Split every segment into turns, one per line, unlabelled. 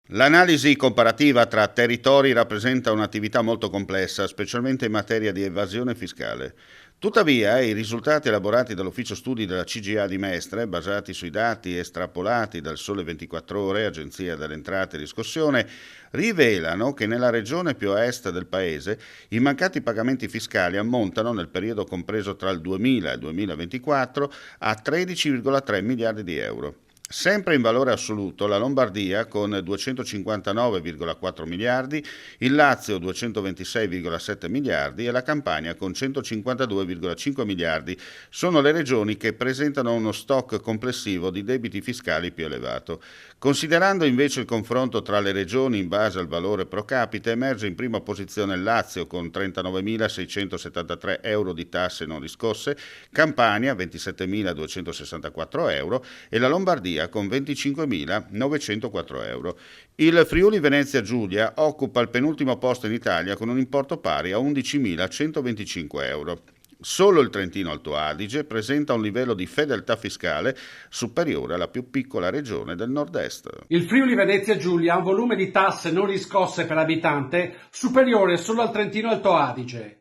L'analisi comparativa tra territori rappresenta un'attività molto complessa, specialmente in materia di evasione fiscale. Tuttavia, i risultati elaborati dall'Ufficio Studi della CGA di Mestre, basati sui dati estrapolati dal Sole 24 Ore, Agenzia delle Entrate e Riscossione, rivelano che nella regione più a est del paese i mancati pagamenti fiscali ammontano, nel periodo compreso tra il 2000 e il 2024, a 13,3 miliardi di euro. Sempre in valore assoluto, la Lombardia con 259,4 miliardi, il Lazio 226,7 miliardi e la Campania con 152,5 miliardi sono le regioni che presentano uno stock complessivo di debiti fiscali più elevato. Considerando invece il confronto tra le regioni in base al valore pro capite, emerge in prima posizione il Lazio con 39.673 euro di tasse non riscosse, Campania 27.264 euro e la Lombardia con 25.904 euro. Il Friuli Venezia Giulia occupa il penultimo posto in Italia con un importo pari a 11.125 euro. Solo il Trentino Alto Adige presenta un livello di fedeltà fiscale superiore alla più piccola regione del nord-est.
Il Friuli Venezia Giulia ha un volume di tasse non riscosse per abitante superiore solo al Trentino Alto Adige.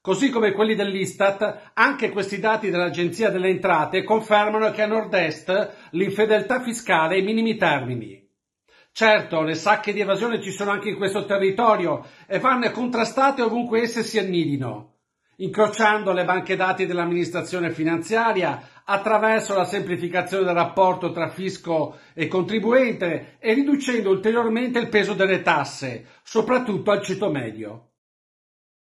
Così come quelli dell'Istat, anche questi dati dell'Agenzia delle Entrate confermano che a nord-est l'infedeltà fiscale è ai minimi termini. Certo, le sacche di evasione ci sono anche in questo territorio e vanno contrastate ovunque esse si annidino, incrociando le banche dati dell'amministrazione finanziaria attraverso la semplificazione del rapporto tra fisco e contribuente e riducendo ulteriormente il peso delle tasse, soprattutto al ceto medio.